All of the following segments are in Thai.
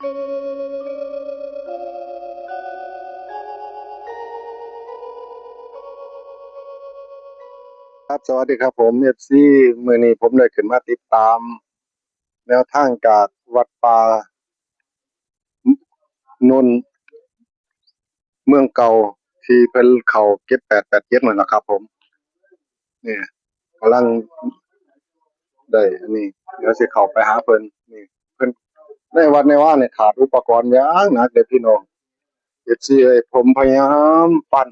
ครับสวัสดีครับผมFCมื้อนี้ผมได้ขึ้นมาติดตามแนวทางจากวัดป่านนเมืองเก่าที่เพิ่นเข้า7887นั่นล่ะครับผมนี่กำลังได้อันนี้เดี๋ยวสิเข้าไปหาเพิ่นนี่เพิ่นในวัดในว่าเนี่ยขาดอุปกรณ์อย่างหนักเด้อพี่น้อง FC เอ้ยผมพยายามปั้น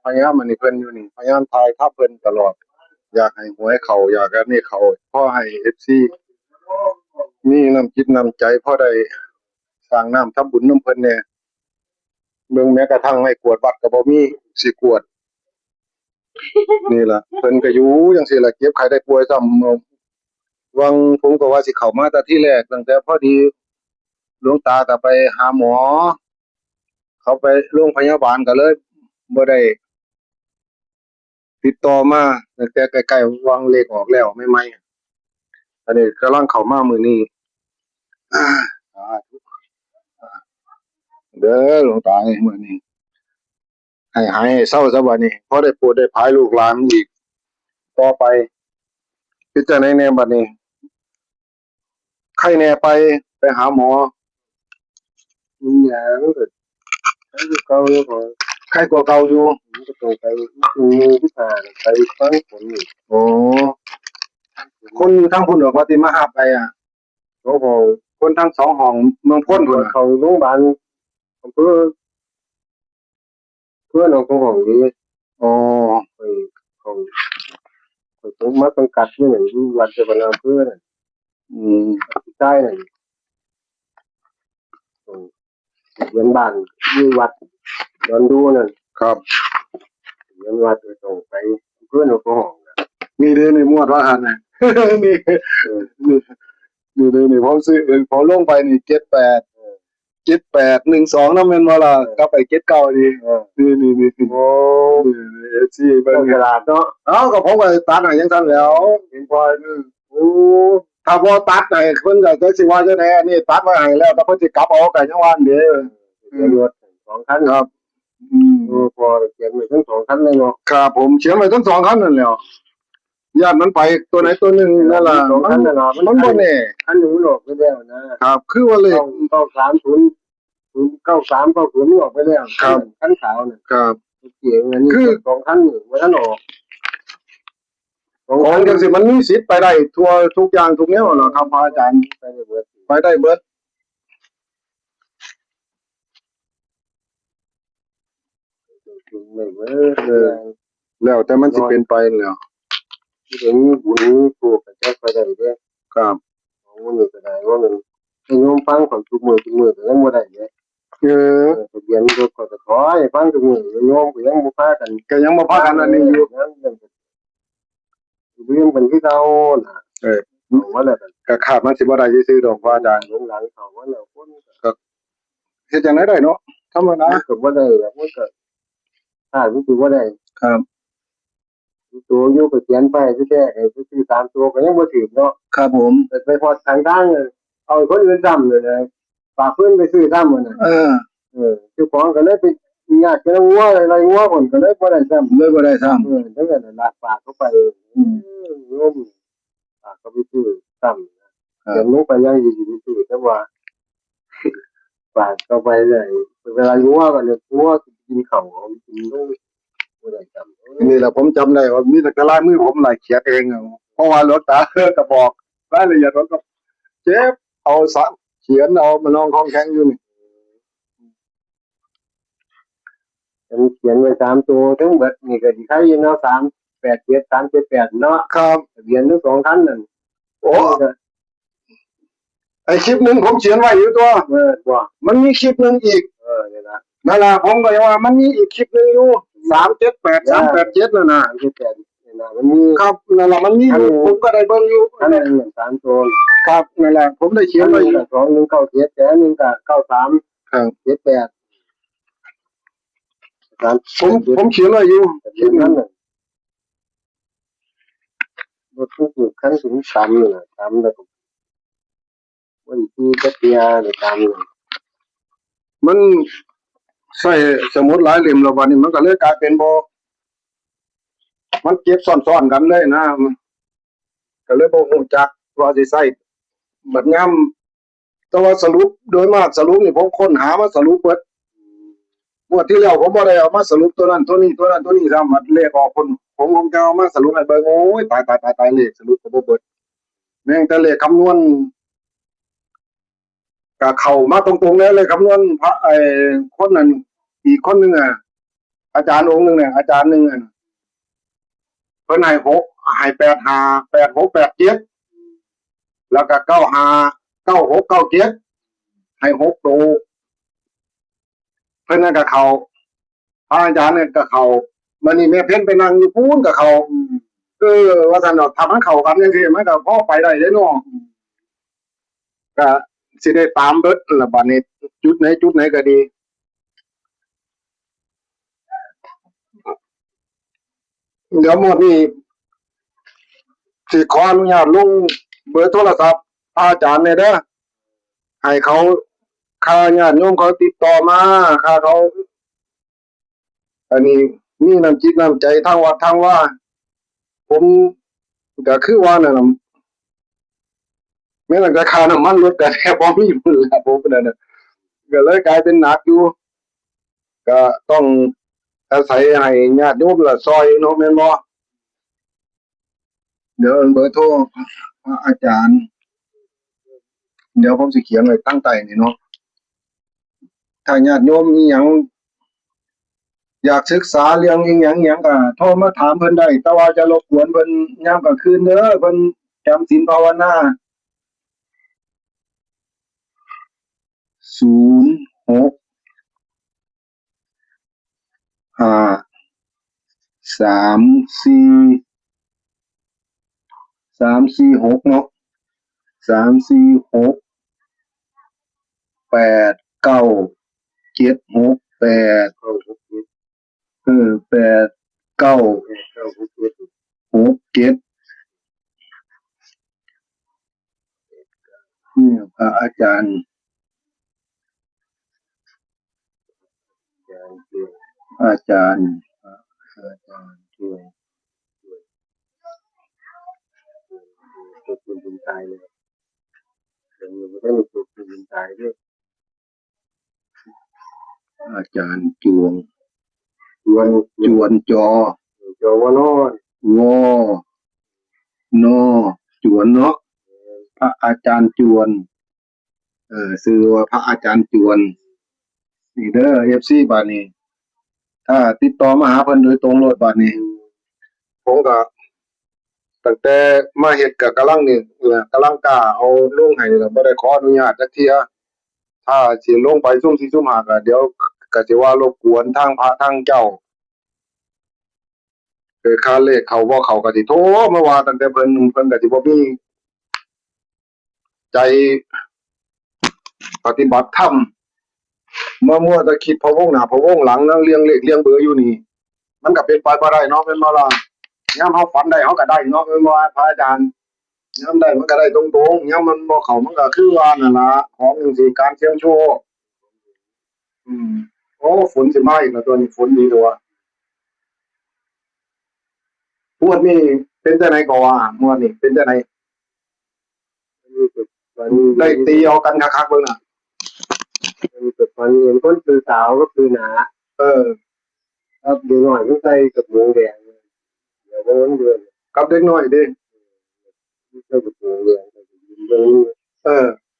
พยายามอันนี้เพิ่นอยู่นี่พยายามถ่ายภาพเพิ่นตลอดอยากให้หวยเข้าอยากอันนี้เข้าขอให้ FC มีน้ำจิตน้ำใจพอได้สร้างน้ำทำบุญนำเพิ่นแหน่เบิ่งแม้กระทั่งให้กวดวัดก็บ่มีสิกวดนี่ล่ะเพิ่นก็อยู่จังซี่ล่ะเจ็บไข้ได้ป่วยซ้ำวังผมก็ว่าสิเข้ามาแต่ที่แรกตั้งแต่พอดีหลวงตาก็ไปหาหมอเขาไปโรงพยาบาลก็เลยบ่ได้ติดต่อมาตั้งแต่ใกล้ๆวังเลขออกแล้วใหม่ๆอันนี้กำลังเข้ามามื้อนี้อาสาธุเด้อหลวงตาเอ้ยมื้อนี้ ให้หายให้เศร้าซะบัดนี้พอได้โปรดได้ภายลูกหลานอีกต่อไปเป็นจั่งใดแหน่บัดนี้ไข้แหน่ไปหาหมอมีหยังก็ไข้คือเก่าอยู่ก็ไข้กว่าเก่าอยู่มันก็ต้องไปที่หาไปฟังผลนี่อ๋อคนอยู่ทางพุ่นดอกว่าสิมาหาไปอะโอ้โฮคนทั้งสองห้องเมืองพ้นพุ่นน่ะเข้าโรงบาลอำเภอหนองสองห้องนี่อ๋อเออเข้าผมมาสังกัดอยู่นั่นอยู่วัดเจ้าคณะอำเภอนั่นใช่นั่นอืมเรียนบ้านอยู่วัดดอนดูนั่นครับเรียนวัดก็ต้องไปอำเภอหนองสองห้องน่ะนี่เด้อนี่หมวดว่าหั่นน่ะนี่นี่นี่เด้อนี่ผมซื้อผมลงไปนี่78 7812นำแม่นบ่ล่ะกลับไป79นี่นี่ๆๆโอ้FC เบิ่งฉลาดเนาะเอ้าก็ผมก็ตัดให้จังซั่นแหล้วเห็นบ่โอ้ถ้าบ่ตัดให้เพิ่นก็จักสิว่าจังไดอันนี้ตัดไว้ให้แล้วแต่เพิ่นสิกลับเอาก็ยังว่าอันเด้อรถ2คันครับพอเขียนไว้ทั้ง2คันเลยเนาะครับผมเขียนไว้ทั้ง2คันนั่นแหล้วย้านมันไปตัวไหนตัวหนึ่งนั่นล่ะ2คันนั่นล่ะมันบ่แน่คันหนึ่งมันออกไปแล้วนะครับคือว่าเลข930 093 90มันออกไปแล้วครับคันขาวน่ะครับเขียนอันนี้2คันนี่บ่ทันออกของจังซี่มันมีสิทธิ์ไปได้ทั่วทุกอย่างทุกแนวเหรอครับพระอาจารย์ไปได้เบิดไม่เบิดแล้วแต่มันสิเป็นไปแล้วถึงบุญถูกก็จักไปได้เด้อครับของมันนี่ก็ได้ว่ามันให้โยมฟังของทุกมื้อก็ยังบ่ได้เด้ทะเบียนรถก็ขอให้ฟังทุกมื้อโยมก็ยังบ่พากันอันนี้อยู่เรื่องกันคือเก่าน่ะว่าแล้วก็คาดมันสิบ่ได้ซื่อๆดอกพระอาจารย์หลังเข้ามาแล้วคนก็เฮ็ดจังได๋ได้เนาะธรรมดาก็บ่ได้ดอกมันก็คาดมันสิบ่ได้ครับตัวอยู่ก็เขียนไปแท้ๆให้ไปซื้อตามตัวก็ยังบ่ถูกเนาะครับผมแต่ไปพอทางเอาคนอื่นซ้ำเลยนะฝากเพิ่นไปซื้อซ้ำนั่นน่ะเจ้าของก็เลยไปญาติกันงัวอะไรงัวพุ่นก็เลยบ่ได้ซ้ำจังนั้นน่ะลากฝากเข้าไปโยมฝากเขาไปซื้อซ้ำเดี๋ยวลงไปยังอยู่ไปซื้อแต่ว่าฝากเข้าไปเลยเวลางัวก็เนี่ยงัวกินข้าวกินนู่นบ่ได้ซ้ำนี่แหละผมจำได้ว่ามีแต่ลายมือผมน่ะเขียนเองเพราะว่าหลวงตาก็บอกรายละเอียดมันก็เจ็บเอาเขียนเอามาลองของแข็งอยู่นี่มันเขียนไว้3ตัวทั้งเบิดนี่ก็สิใครอยู่เนาะ387 378เนาะครับทะเบียนทั้ง2คันนั่นโอ้ไอ้คลิปนึงผมเขียนไว้อยู่ตัวว่ามันมีคลิปนึงอีกนี่ล่ะนั่นล่ะผมก็ว่ามันมีอีกคลิปนึงอยู่378 387นั่นน่ะ378นี่น่ะมันมีครับนั่นล่ะมันมีอยู่ผมก็ได้เบิ่งอยู่อันนั้น3ตัวครับนั่นแหละผมได้เขียนไว้อยู่2197แต่อันนึงก็93ครับ78ผมเขียนไว้อยู่คลิปนั้นน่ะรถทุกๆคันถึง3นี่น่ะ3แล้วก็วันที่จักรยานนี่ตามนี่ มันใส่สมุดหลายเล่มแล้วบัดนี้มันก็เลยกลายเป็นบ่มันเก็บซ้อนๆกันเลยนะก็เลยบ่ฮู้จักว่าสิใช้บัดยามแต่ว่าสรุปโดยมากสรุปนี่ผมค้นหามาสรุปเบิดงวดที่แล้วผมบ่ได้เอามาสรุปตัวนั้นตัวนี้ตัวนั้นตัวนี้ซ้ำบัดเลขออกผมจะเอามาสรุปให้เบิ่งโอ้ยตายเลขสรุปก็บ่เบิดแม่งแต่เลขคำนวณก็เข้ามาตรงๆเลยคำนวณพระคนนั้นอีกคนนึงอาจารย์องค์นึงเนี่ยอาจารย์นึงเพิ่นให้6ให้85 86 87แล้วก็95 96 97ให้6ตัวเพิ่นนั่นก็เข้าพระอาจารย์เนี่ยก็เข้ามื้อนี้แม่เพ็ญไปนั่งอยู่พูนก็เข้าว่าซั่นดอกถ้ามันเข้ากันจังซี่มันก็พอไปได้เด้เนาะก็สิได้ตามเบิดล่ะบัดนี้จุดไหนก็ดีเดี๋ยวหมดนี้สิขออนุญาตลงเบอร์โทรศัพท์อาจารย์เนี่ยเด้อให้เขาค่าญาติโยมเขาติดต่อมาค่าเขาอันนี้มีน้ำจิตน้ำใจทางวัดทางว่าผมก็คือว่านั่นน่ะแม้แต่ค่าน้ำมันรถก็แทบบ่มีพุ่นล่ะผมนั่นน่ะก็เลยกลายเป็นหนักอยู่ก็ต้องอาศัยให้ญาติโยมละซอยเนาะแม่นบ่เดี๋ยวเบอร์โทรอาจารย์เดี๋ยวผมสิเขียนไว้ตั้งใต้นี่เนาะถ้าญาติโยมมีหยังอยากศึกษาเรื่องอีหยังก็โทรมาถามเพิ่นได้แต่ว่าจะรบกวนเพิ่นยามกลางคืนเด้อเพิ่นจำศีลภาวนา06 5 34 346เนาะ346 8 9 7 6 8 8 9 6 7นี่พระอาจารย์อาจารย์ช่วยตัวคุณตายเลยเดี๋ยวมันก็ตัวคุณตายด้วยอาจารย์จวนจอวะน้อวอนอจวนเนาะพระอาจารย์จวนชื่อว่าพระอาจารย์จวนนี่เด้อ FC บัดนี้ถ้าติดต่อมาหาเพิ่นโดยตรงโลดบัดนี้ผมก็ตั้งแต่มาเฮ็ดก็กำลังนี่กำลังกล้าเอาลงให้ก็บ่ได้ขออนุญาตจักเที่ยถ้าสิลงไปซุ่ม4ซุ่ม5ก็เดี๋ยวก็สิว่ารบกวนทางพระทางเจ้าค่าเลขเขาบ่เข้าก็สิโทรมาว่าตั้งแต่เพิ่นก็สิบ่มีใจปฏิบัติธรรมมัวแต่คิดพะวงหน้าพะวงหลังแล้วเรียงเลขเรียงเบอร์อยู่นี่มันก็เป็นไปบ่ได้เนาะแม่นบ่ล่ะยามเฮาฝันได้เฮาก็ได้เนาะแม่นบ่พระอาจารย์ยามได้มันก็ได้ตรงๆยามมันบ่เข้ามันก็คือว่านั่นล่ะของจังซี่การเสี่ยงโชคโอ้ฝนสิมาอีกแล้วตัวนี้ฝนดีตัวงวดนี้เป็นจังได๋ก็ว่างวดนี้เป็นจังได๋ได้ตีเอากันคักๆเบิ่งน่ะฝันเห็นคนซื้อสาวก็คือหนาครับเด็กน้อยมันใส่กระโปรงแดงเดี๋ยวมันเดือนกับเด็กน้อยดิใส่กระโปรงแดง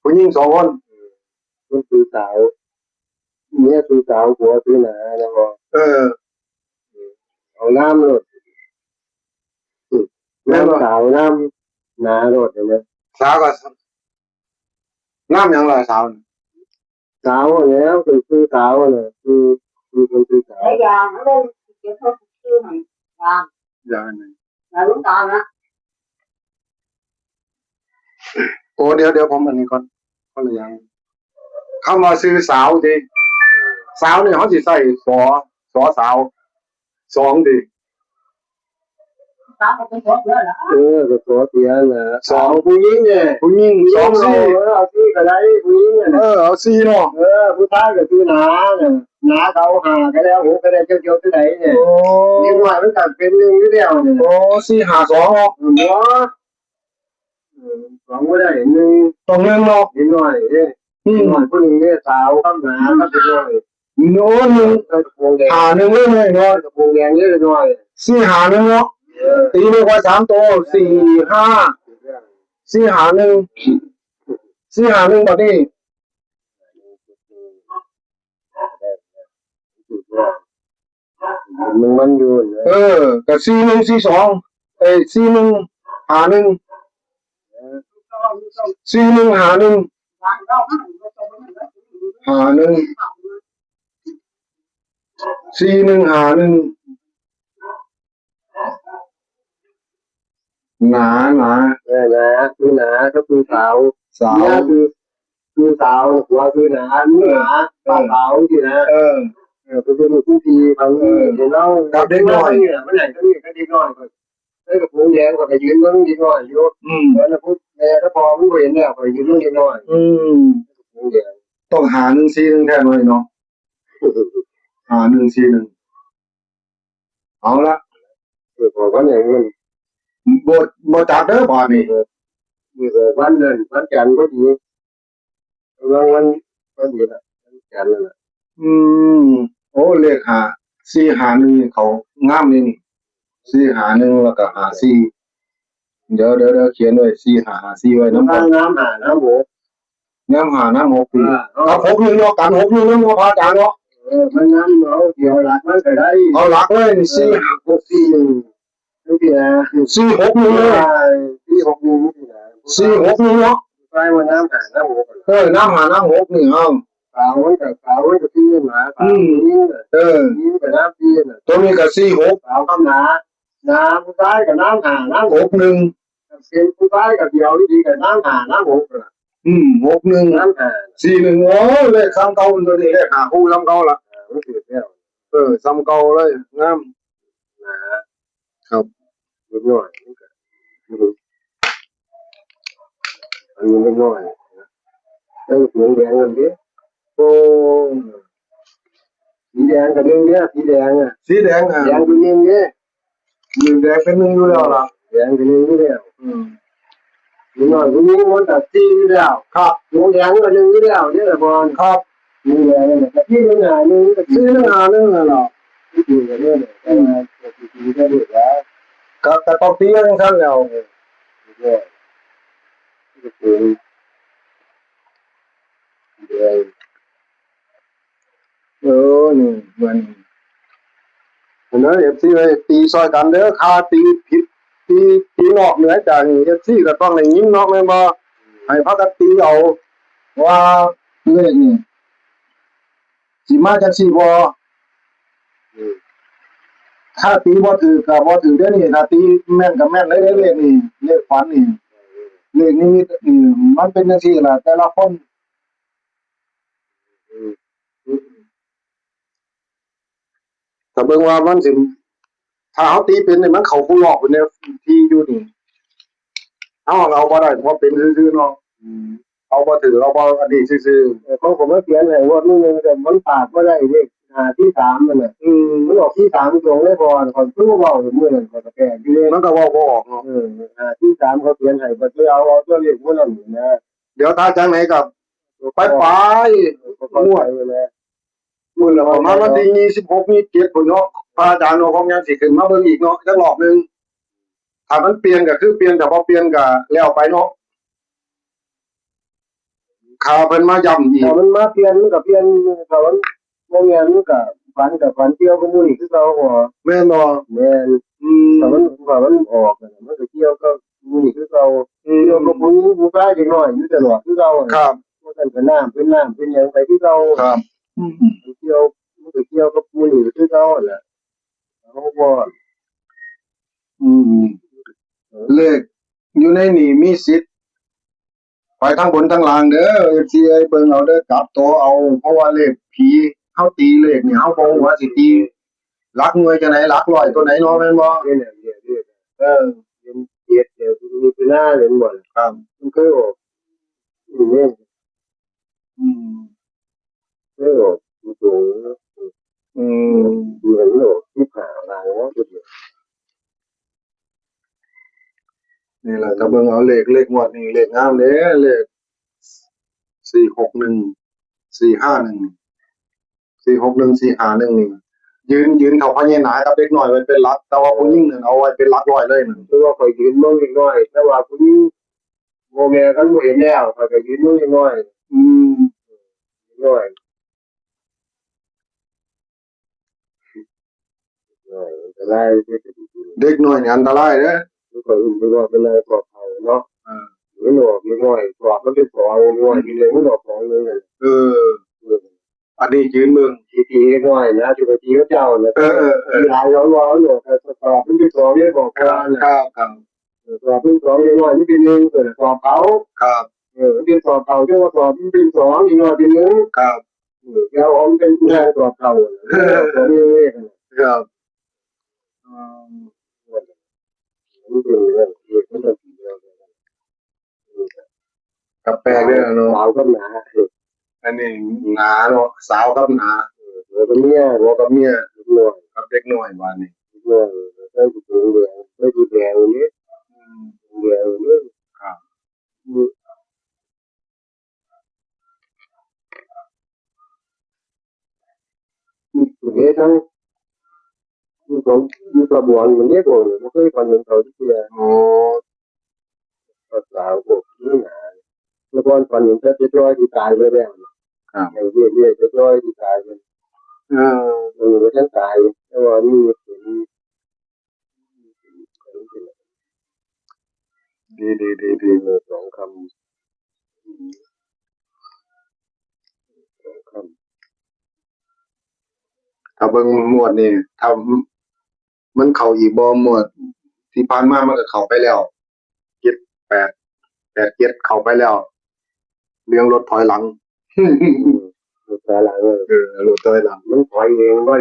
ผู้หญิง2คนมันซื้อสาวเมียซื้อสาวผัวซื้อหนาแล้วก็เอาน้ำโลดน้ำสาวน้ำหนาโลดเห็นไหมสาวก็น้ำหยังล่ะสาวแล้วคือสาวน่ะคือคนซื้อสาวอย่างนั้นเก็บเขาชื่อให้อย่างนั้นแล้วลูกตานะโอ้เดี๋ยวผมอันนี้ก่อนคนละอย่างเข้ามาซื้อสาวดิสาวเนี่ยเขาสิใส่สอสาว2ดิ ก็ขอเสียน่ะสองผู้หญิงเนี่ยผู้หญิงสองสี่เอาสี่ก็ได้ผู้หญิงเนี่ยเอาสี่เนาะผู้ชายก็คือหนาเนี่ยหนาเขาหาก็แล้วหูก็ได้เกี่ยวๆที่ไหนเนี่ยนี่ว่ามันก็เป็นหนึ่งอยู่แล้วเนี่ยสี่หาสองเนาะสองก็ได้หนึ่งต้องหนึ่งเนาะนิดหน่อยเนี่ยหน่อยผู้หญิงเนี่ยสาวข้ามหนาก็เป็นหน่อยโน้นหนึ่งหาหนึ่งเลยเนาะกระโปรงแดงเลยหน่อยสี่หาหนึ่งเนาะตีเลขไว้สามตัวสี่ห้าสี่หาหนึ่งสี่หาหนึ่งแบบนี้มันอยู่กับสี่หนึ่งสี่สองสี่หนึ่งหาหนึ่งสี่หนึ่งหาหนึ่งหาหนึ่งสี่หนึ่งหาหนึ่งหนาคือหนาก็คือสาวเนี่ยคือสาวหัวคือหนาเนื้อหนาสาวที่นะคือเป็นผู้ทีบางเห็นเล่ากับเด็กน้อยเนี่ยมันไหนก็นี่ก็เด็กน้อยก็ได้กับผู้แดงก็ไปยืนเรื่องเด็กน้อยอยู่แล้วพูดแม่ถ้าพอผู้เห็นเนี่ยไปยืนเรื่องเด็กน้อยต้องหาหนึ่งสี่หนึ่งแทนเลยเนาะหาหนึ่งสี่หนึ่งเอาละบอกว่าอย่างนี้บจัดเด้อบ่นี่วันเดินวันจันทร์ก็ดีวันดีละวันจันทร์ละโอ้เลขหาสี่หาหนึ่งเขางามนี่สี่หาหนึ่งแล้วก็หาสี่เดี๋ยวเขียนไว้สี่หาสี่ไว้น้ำหาน้ำหกปีเอาหกหนึ่งเนาะกันหกหนึ่งเนาะพระอาจารย์เนาะมันน้ำเอาเดี๋ยวหลักมันก็ได้เอาหลักเลยสี่หาหกสี่หนึ่งสี่หกหนึ่งสี่หกหนึ่งเนาะใช่ว่าน้ำหาน้ำหกน้ำหาน้ำหกนี่เอาขาวกับที่หนาขาวนี่กับน้ำที่น่ะตัวนี้กับสี่หกขาวกับหนาผู้ชายกับน้ำหาน้ำหกหนึ่งเป็นผู้ชายกับเดียวดีกับน้ำหาน้ำหกหกหนึ่งน้ำหาสี่หนึ่งโอ้เลขซ้ำเก่าตัวนี้เลขหาคู่ซ้ำเก่าละซ้ำเก่าเลยงามครับเล็กน้อยอันนี้เล็กน้อยได้เสียงแดงกันดิโอ้สีแดงกับหนึ่งเนี่ยสีแดงแดงเป็นหนึ่งเนี่ยหนึ่งแดงเป็นหนึ่งอยู่แล้วล่ะแดงเป็นหนึ่งอยู่แล้วนิดหน่อยพวกนี้มันตัดสีอยู่แล้วครับหนึ่งแดงกับหนึ่งอยู่แล้วเนี่ยบอลครับหนึ่งแดงเนี่ยแต่ที่หนึ่งหาหนึ่งกับที่หนึ่งหาหนึ่งน่ะเนาะที่จริงกันเนี่ยที่ได้ดูแล้วก็แต่ตอนตีกันสั้นแล้วเนี่ยนี่มันเอฟซีเลยตีซอยกันเด้อคาตีผิดตีนอกเหนือจากเอฟซีก็ต้องในยิ้มเนาะแม่นบ่ให้พักกันตีเอาว่าเลขนี่สิมาจังซี่บ่ถ้าตีบ่ถือก็บ่ถือเด้อนี่ถ้าตีแม่นก็แม่นเลยเลขนี่เลขฝันนี่เลขนี้มันเป็นจังซี่ล่ะแต่ละคนถ้าเบิ่งว่ามันสิถ้าเฮาตีเป็นนี่มันเข้าคู่รอบพุ่นเนี่ยที่อยู่นี่เอาบ่ได้เพราะเป็นซื่อๆเนาะเอาบ่ถือเอาบ่อันนี้ซื่อๆเขาผมมาเขียนให้ว่านึงแต่มันปากบ่ได้เลขที่3นั่นน่ะมันออกที่3ตรงเลยพอก่อนคือเว้ามื้อนั้นก็แก้อยู่เลยมันก็เว้าบ่ออกเนาะที่3เขาเขียนให้บ่สิเอาตัวเลขมื้อนั้นนะเดี๋ยวถ้าจังไหนก็ไปมั่วเลยนะมื้อละประมาณวันที่26 27พุ่นเนาะพระอาจารย์เนาะคงยังสิขึ้นมาเบิ่งอีกเนาะจักรอบนึงถ้ามันเปลี่ยนก็คือเปลี่ยนแต่บ่เปลี่ยนก็แล้วไปเนาะข่าวเพิ่นมาย้ำอีกมันมาเปลี่ยนมันก็เปลี่ยนถ้ามันบ่แม่นมันก็ฝันเกี่ยวกับมื้อนี้คือเก่าบ่แม่นบ่แม่นถ้ามันออกมันก็เกี่ยวกับมื้อนี้คือเก่าเกี่ยวกับผู้ชายเด็กน้อยอยู่ตลอดคือเก่าครับมันก็เป็นน้ำเป็นหยังไปคือเก่าครับมันเกี่ยวกับมื้อนี้คือเก่าแหละเอาบ่เลขอยู่ในนี่มีสิทธิ์ไปทั้งบนทั้งล่างเด้อ FC เบิ่งเอาเด้อกลับตัวเอาเพราะว่าเลขผีเฮาตีเลขนี่เฮาบ่ฮู้ว่าสิตีหลักหน่วยจังได๋หลักร้อยตัวไหนเนาะแม่นบ่ เออเดือนเจ็ดเดี๋ยวมีปีหน้าเดือนหมดครับมันเคยออกเนี่ยอืมเคยออกสูงอืมเดือนออกที่ผ่าอะไรวะเดือนนี่แหละถ้าเบิ่งเอาเลขงวดนี่เลขงามเด้เลข461 451 461 451นี่ยืนเขาพญานาคกับเด็กน้อยไว้เป็นหลักแต่ว่าผู้หญิงนั่นเอาไว้เป็นหลักร้อยเลยนั่นคือว่าคอยยืนมองเล็กน้อยแต่ว่าผู้นี้โมเมกันบ่เห็นแล้วคอยก็ยืนมองเล็กน้อยอืมน้อยน้อยแต่ไล่ที่จะดีเด็กน้อยนี่อันตรายเด้อคือคอยอุ้มไปว่าเป็นอะไรปลอดภัยเนาะอ่าไม่หนอกเล็กน้อยปลอดมันเป็นปลอดน้อยทีเดียวไม่หนอกของเลย เอออันนี้ยืนเบิ่งทีเล็กน้อยนะที่ไปทีก็เจ้าเนี่ยทีหลายร้อนหนอกแต่ปลอดมันเป็นปลอดเนี่ยบอกครับกันครับครับ สอบเป็นสองอย่างน้อยนี่เป็นหนึ่งสอบเขาครับเป็นสอบเขาเจ้าสอบเป็นสองอย่างน้อยเป็นหนึ่งครับแล้วอมเป็นแค่สอบเขาสอบนี่เลยครับอืมนี่เป็นเรื่องที่ไม่ต้องคิดเยอะกับแปลกเด้อเนาะสาวก็หนาอันนี้หนาเนาะสาวกับหนาหัวก็เมียผัวกับเมียหน่อยกับเด็กน้อยบ้านนี้หน่อยได้ผู้หญิงแดงได้ผู้แดงนี้แดงนี้ครับเอ๊ะทั้งอยู่ตรงอยู่กระบวนมันเรียกว่าไม่เคยฟังเงินเขาที่เสียโอ้สาวพวกนี้หนาแล้วก่อนฟันเงินจะจ้อยที่ตายไปแล้วครับอย่างเรียกจะจ้อยที่ตายไปเออก็ทั้งตายแต่ว่านี่เป็นดีสองคำสองคถ้าเบิ่งหมวดนี่ถ้ามันเข้าอีกบ่หมวดที่ผ่านมามันก็เข้าไปแล้ว7 8 8 7เข้าไปแล้วเรื่องรถถอยหลังำแต่หลังรถถอยหลังมันถอยเองว่า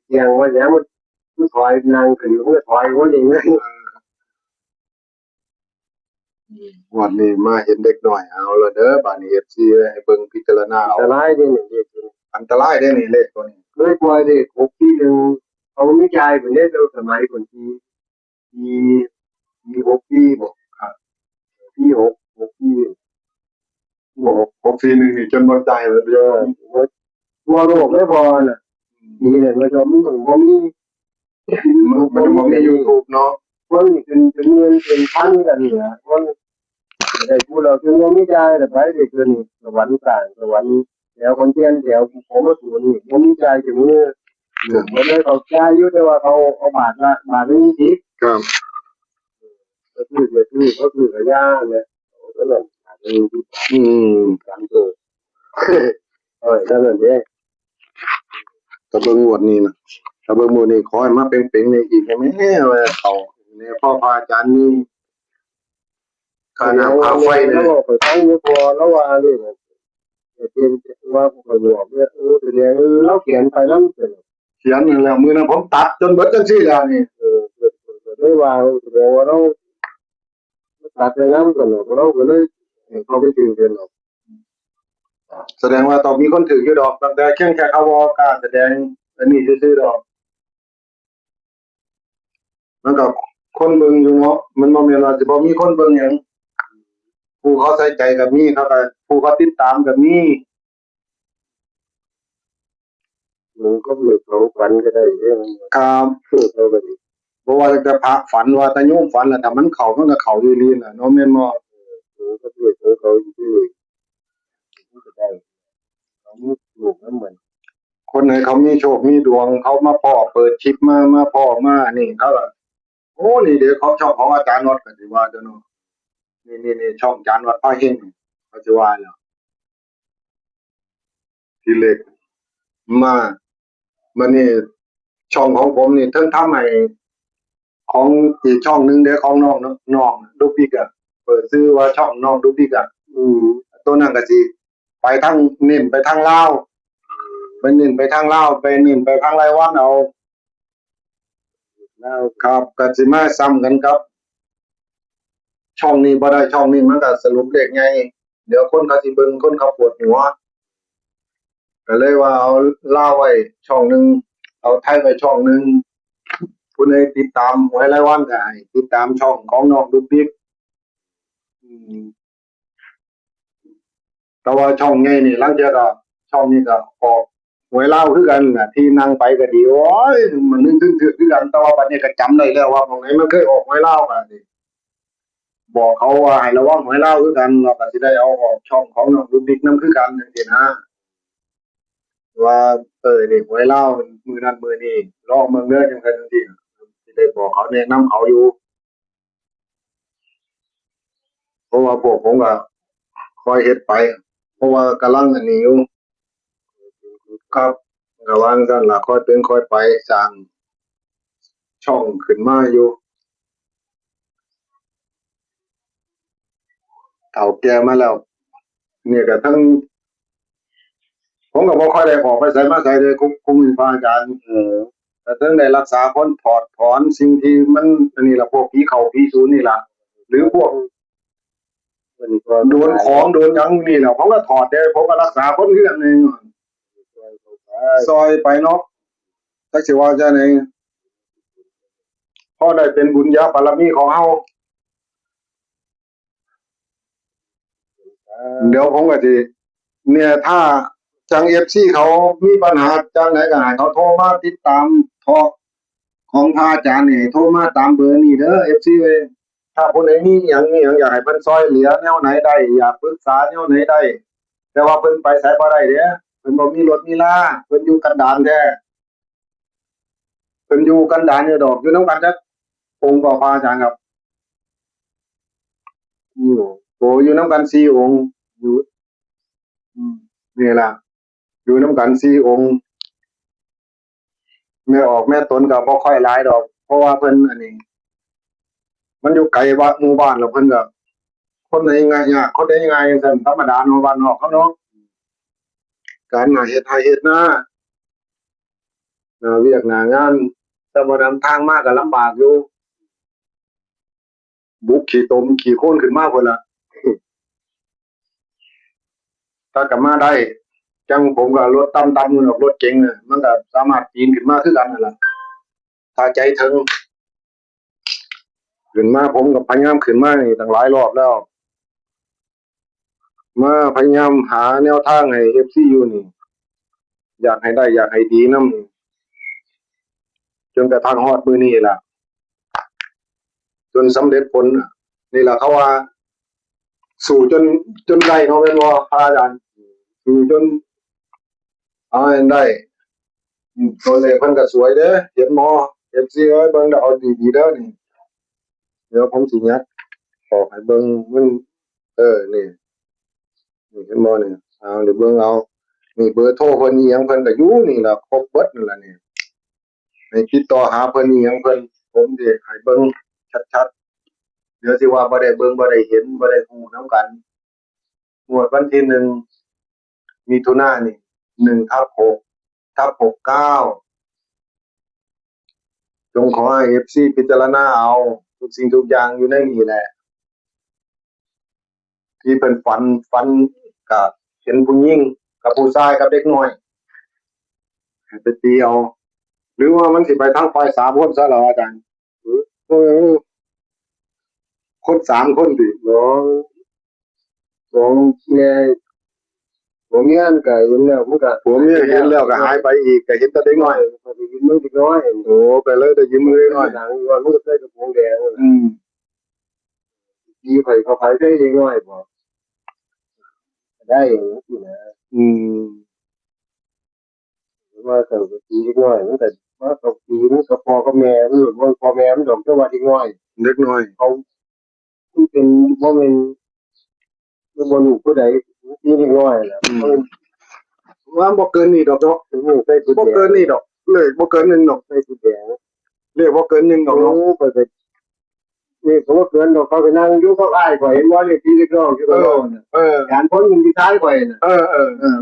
เตียงว่าอย่างมันถอยนั่งขึ้นมันถอยว่าอย่างนี้งวดนี้มาเห็นเด็กน้อยเอาละเด้อบัดนี้ FC ให้เบิ่งพิจารณาเอาแต่ร้ายที่หนึ่งเด็กอันตรายเด้อนี่เลขตัวนี้เคยปล่อยเด็ก6 ปีเขาไม่ใจเป็นเด็กเราสมัยคนที่6 ปีบอกที่6 ปี641นี่จนบ่ใจเลยเด้อว่าโรคไม่พอน่ะนี่เนี่ยมันจะมันบ่มีมันบ่มี YouTube เนาะมันเป็นเงินเป็นพันกันเนี่ยมันได้พูดเราถึงว่ามีใจแต่ไปเด็กคนสวรรค์ต่างสวรรค์แถวคนเทียนแถวผมมาสูนี่ผมมีใจถึงมือมันได้เขาใจอยู่แต่ว่าเขาเอาบาทนี้ทิพครับก็คือกระยาเนี่ยก็นั่นบาทนี้ทิพ3 ตัวนั่นเองถ้าเบิ่งงวดนี้นะถ้าเบิ่งงวดนี้ขอให้มาเป่งๆนี่อีกได้มั้ยว่าเขาเนี่ยพ่อพระอาจารย์มีค่าน้ำค่าไฟแล้วก็ไปตั้งอยู่พอแล้วว่านี่เป็นว่าผมบอกเนี่ยแสดงเราเขียนไปแล้วเขียนนั่นแล้วมื้อนั้นผมตัดจนเบิดจังซี่แล้วนี่ไม่ว่าแสดงว่าเราตัดไปน้ำกันเราก็เลยเขาไปถือกันหรอกแสดงว่าต้องมีคนถืออยู่ดอกตั้งแต่แค่เขาบ่กล้าแสดงอันนี้ซื่อๆดอกมันก็คนเบิ่งอยู่เนาะมันบ่แม่นว่าสิบ่มีคนเบิ่งหยังผู้เขาใส่ใจก็มีเขาก็ผู้เขาติดตามก็มีมันก็มีของฝันก็ได้เรื่องครับเราก็ดีบ่ว่าแต่พระฝันว่าแต่โยมฝันล่ะถ้ามันเข้ามันก็เข้าอีหลีน่ะเนาะแม่นบ่ก็ด้วยของเขาที่ก็ได้เขาลูกนั้นเหมือนคนไหนเขามีโชคมีดวงเขามาพ้อเปิดคลิปมาพ้อมานี่เขาก็โอ้นี่เดี๋ยวเขาช่องของอาจารย์น็อตก็สิว่าเด้อเนาะนี่ช่องอาจารย์น็อตพาเฮงเขาสิว่าแล้วที่เล็กมานี่ช่องของผมนี่เทิงทำให้ของอีกช่องนึงเด้อของน้องดุกดิกอะเปิดชื่อว่าช่องน้องดุกดิกอะตัวนั้นก็สิไปทางเน้นไปทางลาวไปเน้นไปทางลาวไปเน้นไปทางรายวันเอา แล้วครับก็สิมาซ้ำกันครับช่องนี้บ่ได้ช่องนี้มันก็สรุปเลขไงเดี๋ยวคนเขาสิเบิ่งคนเขาปวดหัวก็เลยว่าเอาลาวไว้ช่องหนึงเอาไทยไว้ช่องหนึงผู้ใดติดตามหวยรายวันก็ให้ติดตามช่องของน้องดุ๊กดิ๊กอืมแต่ว่าช่องใหญ่นี่ลางเทื่อก็ช่องนี้ก็ออกหวยลาวคือกันน่ะที่นั่งไปก็ดีโอ้ยมันนึกถึงคือกันแต่ว่าบัดนี้ก็จำได้แล้วว่าตรงไหนมันเคยออกหวยลาวก็นี่ บอกเขาว่าให้ระวังหวยเล่าคือกันเราก็สิได้เอาออกช่องของน้องดุ๊กดิ๊กนำคือกันจังซี่นะว่านี่หวยเล่ามื้อนั้นมื้อนี้ลองเบิ่งเด้อจังซั่นจังซี่สิได้บอกเขาแนะนำเขาอยู่เพราะว่าพวกผมก็คอยเฮ็ดไปเพราะว่ากำลังอันนี้อยู่ครับก็วาจั่งซั้นล่ะค่อยเป็นค่อยไปสร้างช่องขึ้นมาอยู่เฒ่าแก่มาแล้วเนี่ยก็ทั้งผมก็บ่ค่อยได้ออกไปไสมาไสเลยคุมพระอาจารย์ แต่ถึงได้รักษาคนถอดถอนสิ่งที่มันอันนี้ล่ะพวกผีเข้าผีสูนนี่ล่ะหรือพวกมันก็โดนของโดนหยังนี่แหละผมก็ถอดได้ผมก็รักษาคนคือกันเองซอยไปเนาะจักสิว่าจังได๋พอได้เป็นบุญญาบารมีของเฮาเดี๋ยวผมก็สิเนี่ยถ้าจัง FC เขามีปัญหาจังไหนก็ให้เขาโทรมาติดตามทอของพระอาจารย์นี่โทรมาตามเบอร์นี้เด้อ FC เอ้ย ถ้าผู้ใดมีหยังอยากให้เพิ่นช่วยเหลือแนวไหนได้อยากปรึกษาแนวไหนได้แต่ว่าเพิ่นไปไสบ่ได้เด้เพิ่นบ่มีรถมีลาเพิ่นอยู่กันดารแท้เพิ่นอยู่กันดารอยู่ดอกอยู่นำกันจักองค์ก็พระอาจารย์ครับอยู่โอ้อยู่นำกัน4องค์อยู่อืมนี่ล่ะอยู่นำกัน4องค์แม่ออกแม่ตนก็บ่ค่อยหลายดอกเพราะว่าเพิ่นอันนี้มันอยู่ไกลวัดหมู่บ้านแล้วเพิ่นก็คนใดง่ายยากคนใดง่ายจังซั่นธรรมดาเนาะบ้านนอกเขาเนาะการหาเฮ็ดไร่เฮ็ดนา เวียกหน้างานแต่บ่นำทางมาก็ลำบากอยู่บุกขี้ตมขี้โคลนขึ้นมาพุ่นล่ะถ้ากลับมาได้จังผมก็รถต่ำๆนู่นดอกรถเก๋งน่ะมันก็สามารถปีนขึ้นมาคือกันนั่นล่ะถ้าใจถึงขึ้นมาผมก็พยายามขึ้นมานี่ตั้งหลายรอบแล้วมาพยายามหาแนวทางให้ FC อยู่นี่อยากให้ได้อยากให้ดีนำจนกระทั่งฮอดมื้อนี้ล่ะจนสำเร็จผลน่ะนี่ล่ะเขาว่าสู้จนได้เนาะแม่นบ่พระอาจารย์สู้จนเอาให้ได้ ตัวเลขเพิ่นก็สวยเด้อเห็นบ่ FC เอ้ยเบิ่งแล้วเอาดีๆเด้อนี่เดี๋ยวผมสิยัดออกให้เบิ่งมันนี่เห็นบ่นี่เอาเดี๋ยวเบิ่งเอานี่เบอร์โทรเพิ่นอีหยังเพิ่นก็อยู่นี่ล่ะครบเบิดนั่นล่ะนี่ให้ติดต่อหาเพิ่นอีหยังเพิ่นผมสิให้เบิ่งชัดๆเดี๋ยวสิว่าบ่ได้เบิ่งบ่ได้เห็นบ่ได้ฮู้นำกันงวดวันที่1มิถุนายนนี่1/6/69จงขอให้ FC พิจารณาเอาทุกสิ่งทุกอย่างอยู่ในนี้แหละที่เพิ่นฝันก็เห็นผู้หญิงกับผู้ชายกับเด็กน้อยให้ไปตีเอาหรือว่ามันสิไปทางฝ่ายสามคนซะเหรออาจารย์เออคน3คนติของของแม่ผมเมียนก็เห็นแล้วมันก็ ผัวเมียเห็นแล้วก็หายไปอีกก็เห็นแต่เด็กน้อยก็ได้ยินมือเด็กน้อยโอ้ก็เลยได้ยืมมือเด็กน้อยหนังว่ามันก็ใส่กระโปรงแดงนั่นล่ะอืมตีไผเขาไผได้เด็กน้อยบ่ได้อย่างนี้นะอืมว่าแต่ก็ตีเด็กน้อยมันก็ว่าเขาตีมันก็พ่อกับแม่มันบ่พ่อแม่มันดอกแต่ว่าเด็กน้อยเด็กน้อยเขามันเป็นบ่แม่นบ่รู้ผู้ใดตีเด็กน้อยล่ะมันว่าบ่เกินนี่ดอกเนาะถึงใส่ชุดบ่แดงเกินนี่ดอกเลยบ่เกิน1ดอกใส่ชุดแดงเลขบ่เกิน1ดอกโอ้เนาะไปนี่เขาว่าเกินดอกเขาไปนั่งอยู่เขาอ้ายข่อยเห็นบ่นี่ตีเด็กน้อยอยู่ เอ กับ อ น้องน่ะเออการพ้นมันที่ท้ายข่อยน่ะ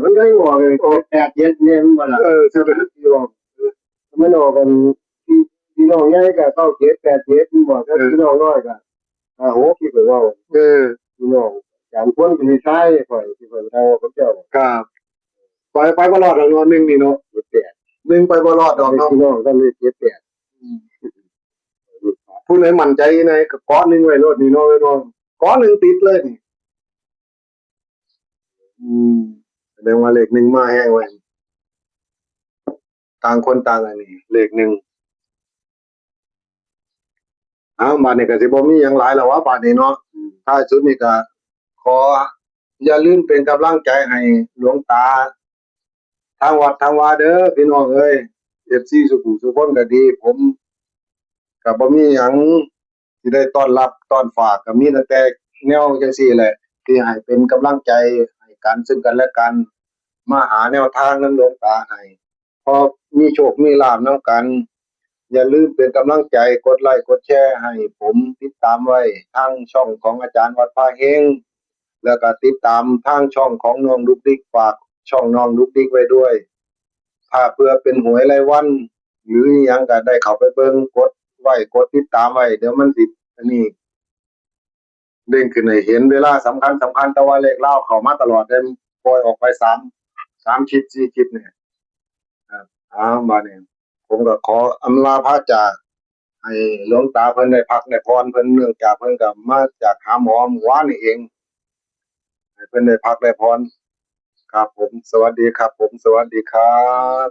มันก็บอกเลยแตกเย็ดเนี่ยมันบ่ล่ะสิได้ที่บอกมันออกกันที่ พี่น้องใหญ่ก็เก้าเจ็ดแปดเจ็ดพี่บอกถ้าพี่น้องน้อยก็โหคิดว่า พี่น้องการควรมีใช้ข่อยที่เพิ่นเอาพระเจ้าครับไปบ่รอดดอกเนาะหนึ่งนี่เนาะ เจ็ด หนึ่งไปบ่รอดดอกเนาะ พี่น้องก็เลยเจ็ดแปด ผู้ใดมั่นใจในก็ก้อนหนึงไว้โลดนี่เนาะไว้เนาะก้อนหนึงติดเลยนี่อืมแสดงว่าเลขหนึ่งมาแห้งไว้ต่างคนต่างอันนี้เลขหนึ่งบาดนี้ก็สิบ่มีหยังหลายแล้ววะบาดนี้เนาะท้ายสุดนี่ก็ขออย่าลืมเป็นกำลังใจให้หลวงตาทางวัดทางวาเด้อพี่น้องเอ้ย FC สุขุมสุขคนก็ดี ผมก็บ่มีหยังสิได้ต้อนรับต้อนฝากก็มีตั้งแต่แนวจังซี่แหละที่ให้เป็นกำลังใจให้กันซึ่งกันและกันมาหาแนวทางนำหลวงตาให้พอมีโชคมีลาภนำกัน อย่าลืมเป็นกำลังใจกดไลค์กดแชร์ให้ผมติดตามไว้ทางช่องของอาจารย์วัดพระเฮงแล้วก็ติดตามทางช่องของน้องดุกดิกฝากช่องน้องดุกดิกไว้ด้วยถ้าเพื่อเป็นหวยรายวันหรืออิหยังก็ได้เข้าไปเบิ่งกดไว้กดติดตามไว้เดี๋ยวมันสิอันนี้เด้งขึ้นให้เห็นเวลาสำคัญแต่ว่าเลขเล่าเข้ามาตลอดได้ปล่อยออกไป3คลิป4คลิปเนี่ยครับมาเนี่ยผมก็ขออำลาพระจากให้หลวงตาเพิ่นได้พักได้พรเพิ่นเนื่องจากเพิ่นก็มาจากหาหมอเมื่อวานนี่เองให้เพิ่นได้พักได้พรครับผมสวัสดีครับผมสวัสดีครับ